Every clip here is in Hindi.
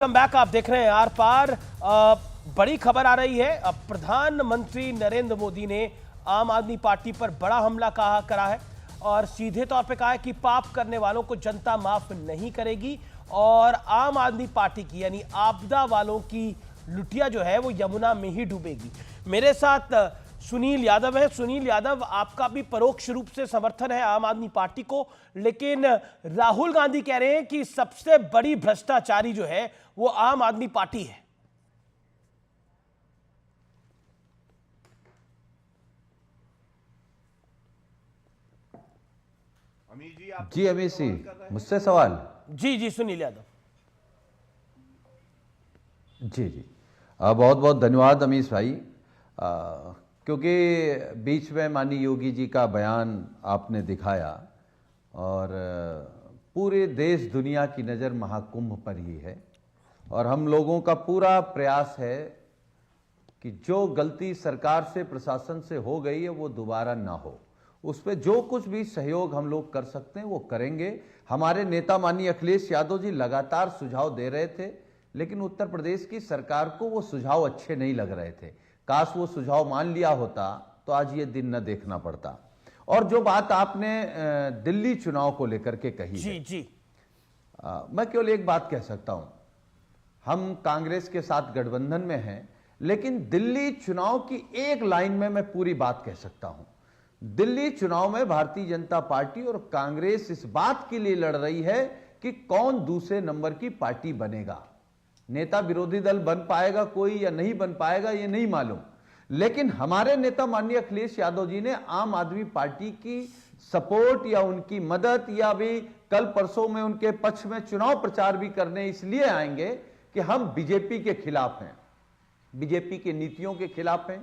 Welcome back. आप देख रहे हैं आर पार। बड़ी खबर आ रही है। प्रधानमंत्री नरेंद्र मोदी ने आम आदमी पार्टी पर बड़ा हमला करा है और सीधे तौर पे कहा है कि पाप करने वालों को जनता माफ नहीं करेगी और आम आदमी पार्टी की यानी आपदा वालों की लुटिया जो है वो यमुना में ही डूबेगी। मेरे साथ सुनील यादव है। सुनील यादव, आपका भी परोक्ष रूप से समर्थन है आम आदमी पार्टी को, लेकिन राहुल गांधी कह रहे हैं कि सबसे बड़ी भ्रष्टाचारी जो है वो आम आदमी पार्टी है। जी अमित सिंह, मुझसे सवाल? जी सुनील यादव। जी बहुत बहुत धन्यवाद अमीश भाई। क्योंकि बीच में माननीय योगी जी का बयान आपने दिखाया और पूरे देश दुनिया की नज़र महाकुंभ पर ही है और हम लोगों का पूरा प्रयास है कि जो गलती सरकार से प्रशासन से हो गई है वो दोबारा ना हो। उस पर जो कुछ भी सहयोग हम लोग कर सकते हैं वो करेंगे। हमारे नेता माननीय अखिलेश यादव जी लगातार सुझाव दे रहे थे, लेकिन उत्तर प्रदेश की सरकार को वो सुझाव अच्छे नहीं लग रहे थे। काश वो सुझाव मान लिया होता तो आज ये दिन न देखना पड़ता। और जो बात आपने दिल्ली चुनाव को लेकर के कही जी मैं केवल एक बात कह सकता हूं, हम कांग्रेस के साथ गठबंधन में हैं, लेकिन दिल्ली चुनाव की एक लाइन में मैं पूरी बात कह सकता हूं। दिल्ली चुनाव में भारतीय जनता पार्टी और कांग्रेस इस बात के लिए लड़ रही है कि कौन दूसरे नंबर की पार्टी बनेगा। नेता विरोधी दल बन पाएगा कोई या नहीं बन पाएगा ये नहीं मालूम, लेकिन हमारे नेता माननीय अखिलेश यादव जी ने आम आदमी पार्टी की सपोर्ट या उनकी मदद या भी कल परसों में उनके पक्ष में चुनाव प्रचार भी करने इसलिए आएंगे कि हम बीजेपी के खिलाफ हैं, बीजेपी की नीतियों के खिलाफ हैं।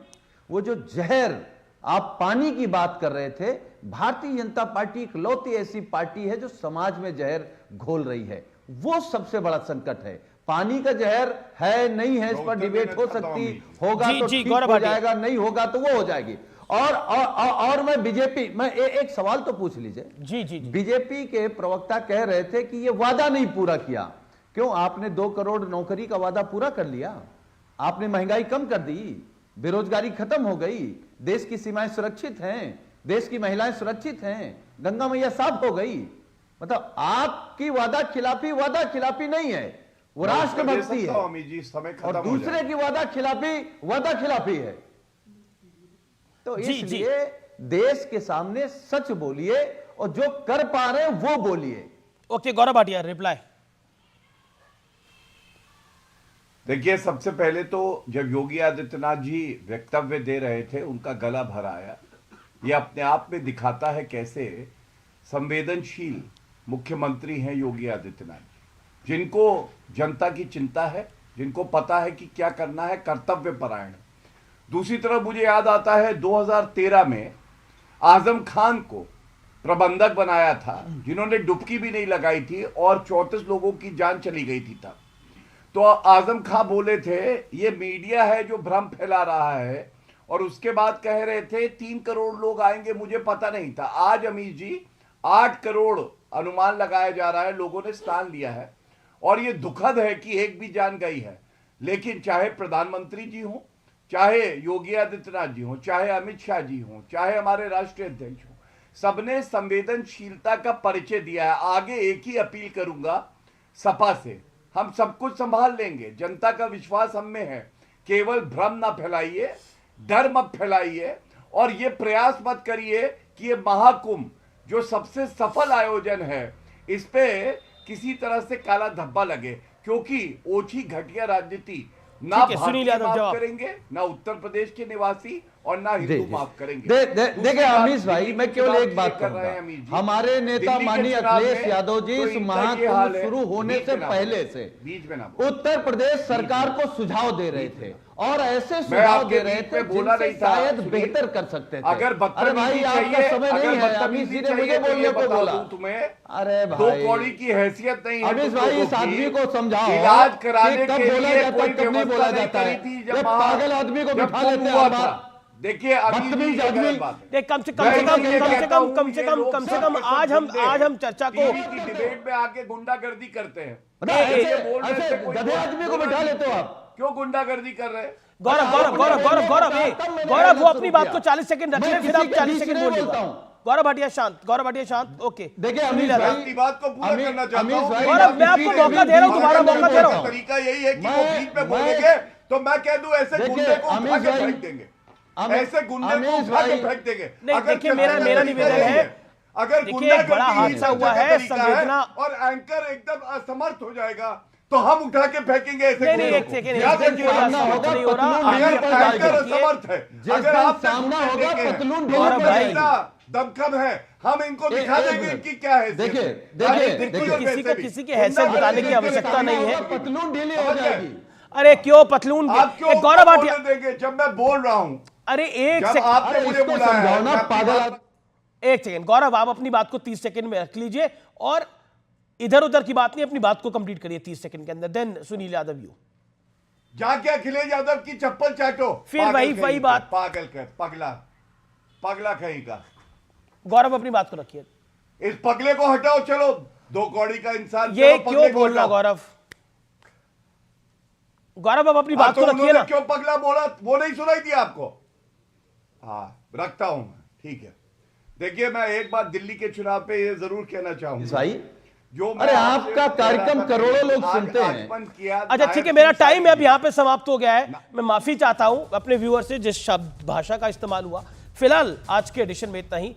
वो जो जहर आप पानी की बात कर रहे थे, भारतीय जनता पार्टी इकलौती ऐसी पार्टी है जो समाज में जहर घोल रही है। वो सबसे बड़ा संकट है। पानी का जहर है नहीं है इस पर डिबेट हो सकती, होगा तो ठीक हो जाएगा, नहीं होगा तो वो हो जाएगी। और मैं बीजेपी मैं एक सवाल तो पूछ लीजिए। जी बीजेपी के प्रवक्ता कह रहे थे कि ये वादा नहीं पूरा किया। क्यों? आपने 2 करोड़ नौकरी का वादा पूरा कर लिया, आपने महंगाई कम कर दी, बेरोजगारी खत्म हो गई, देश की सीमाएं सुरक्षित हैं, देश की महिलाएं सुरक्षित हैं, गंगा मैया साफ हो गई। मतलब आपकी वादा खिलाफी नहीं है, वो राष्ट्र भक्ति है। और दूसरे की वादा खिलाफी है। तो इसलिए देश के सामने सच बोलिए और जो कर पा रहे हैं वो बोलिए। Okay, Gaurav Bhatia reply. देखिए, सबसे पहले तो जब योगी आदित्यनाथ जी वक्तव्य दे रहे थे उनका गला भर आया। ये अपने आप में दिखाता है कैसे संवेदनशील मुख्यमंत्री हैं योगी आदित्यनाथ जी, जिनको जनता की चिंता है, जिनको पता है कि क्या करना है, कर्तव्य परायण। दूसरी तरफ मुझे याद आता है 2013 में आजम खान को प्रबंधक बनाया था, जिन्होंने डुबकी भी नहीं लगाई थी और 34 लोगों की जान चली गई थी तब। तो आजम खान बोले थे ये मीडिया है जो भ्रम फैला रहा है, और उसके बाद कह रहे थे 3 करोड़ लोग आएंगे, मुझे पता नहीं था। आज अमीर जी 8 करोड़ अनुमान लगाया जा रहा है, लोगों ने स्थान लिया है और ये दुखद है कि एक भी जान गई है। लेकिन चाहे प्रधानमंत्री जी हों, चाहे योगी आदित्यनाथ जी हों, चाहे अमित शाह जी हों, चाहे हमारे राष्ट्रीय अध्यक्ष हों, सबने संवेदनशीलता का परिचय दिया है। आगे एक ही अपील करूंगा सपा से, हम सब कुछ संभाल लेंगे, जनता का विश्वास हम में है। केवल भ्रम ना फैलाइए, डर मत फैलाइए और ये प्रयास मत करिए कि ये महाकुंभ जो सबसे सफल आयोजन है इस पे किसी तरह से काला धब्बा लगे, क्योंकि ओछी घटिया राजनीति ना भारतीय माफ करेंगे, ना उत्तर प्रदेश के निवासी और ना हिंदू माफ करेंगे। देखिए अमीश भाई, मैं केवल एक बात कर रहा हूं, हमारे नेता माननीय अखिलेश यादव जी इस महाकुंभ शुरू होने से पहले से बीच में उत्तर प्रदेश सरकार को सुझाव दे रहे थे और ऐसे सुझाव दे रहे थे जिनसे शायद बेहतर कर सकते थे। अगर अरे भाई आपका समय नहीं है, अमीश जी ने मुझे बोलने को बोला तुम्हें। अरे भाई 2 कौड़ी की हैसियत नहीं है। अमीश भाई इस आदमी को समझाओ, इलाज कराने कब बोला जाता है कब नहीं बोला जाता है। पागल आदमी को बिठा लेते हैं। देखिए अभी भी बदतमीज ये आदमी। गलत बात है। देख, कम से मैं ये कहता हूं कम से ये कम लोग कम से सब कम ऐसा आज करते हम हैं। चर्चा को टीवी की डिबेट में आके गुंडागर्दी करते हैं। ऐसे गधे आदमी को बैठा लेते हो आप। क्यों गुंडागर्दी कर रहे हैं? गौरव वो अपनी बात को 40 सेकंड रख ले, मैं फिर आप किसी के 40 बीच सेकंड नहीं बोलिएगा। बोलता हूं। गौरव भाटिया शांत, ओके। देखिए सुनील अमीश यादव, भाई, अपनी बात को पूरा करना चाहता अमीश हूं। भाई, गौरव, मैं आपको मौका दे रहा हूं, दोबारा मौका दे रहा हूं। तरीका यही है कि वो मैं- बीच में मैं- बोलेंगे तो मैं कह दूं ऐसे देखिए, गुंडे को उठा अमीश के भाई- फेंक देंगे, अमीश- ऐसे गुंडे को अमीश उठा के भाई- फेंक देंगे। नहीं, अगर देखिए, मेरा तरीका निवेदन यही है, अगर देखिए, गुंडागर्दी बड़ा ही हादसा चर्चा हुआ का है, तरीका संवेदना। और एंकर एकदम असमर्थ हो जाएगा तो हम उठा के फेंकेंगे ऐसे नहीं, गुंडों एक को। सेकंड, याद एक रखिए, सेकंड, सामना कोई होगा, नहीं हो रहा। पतलून अगर ढीली पड़ जाएगी। एंकर असमर्थ है, जिस अगर दिन आप सामना होगा, पतलून ढीली गौरव पड़ भाई, जाएगी। दमखम है, हम इनको एक- दिखा एक देंगे मिनट। कि क्या है। देखिए, किसी की हैसियत बताने की आवश्यकता नहीं है। पतलून ढीली हो जाएगी। अरे क्यों पतलून आप क्यों एक गौरव भाटिया, बोलने देंगे जब मैं बोल रहा हूं? अरे एक जब सेकंड, आपने मुझे इसको बुलाया है, समझाओ ना, मैं अपनी पागल बात- एक सेकंड गौरव, आप अपनी बात को 30 सेकंड में रख लीजिए और इधर उधर की बात नहीं, अपनी बात को कंप्लीट करिए 30 सेकंड के अंदर। देन सुनील यादव यू जाके अखिलेश यादव की चप्पल चाटो। फिर पागल वही कहीं बात। का, पागल कर, पगला कहीं का। गौरव अपनी बात को रखिए। इस पगले को हटाओ, चलो दो कौड़ी का इंसान। ये चलो, पगले क्यों को बोलना हटाओ। गौरव अब अपनी बात तो को रखिए उन्होंने ना। क्यों पगला बोला वो नहीं सुनाई दिया आपको? हाँ, रखता हूं मैं, ठीक है। देखिए, मैं एक बात दिल्ली के चुनाव पे ये जरूर कहना चाहूंगा भाई, जो मैं अरे आपसे आपका कह कार्यक्रम रहा था, करोड़ों लोग आज सुनते हैं। आगमन किया, अच्छा ठीक है, जाहिर मेरा सी टाइम सारी अब यहाँ पे समाप्त हो गया है। मैं माफी चाहता हूं अपने व्यूअर से जिस शब्द भाषा का इस्तेमाल हुआ। फिलहाल आज के एडिशन में इतना ही।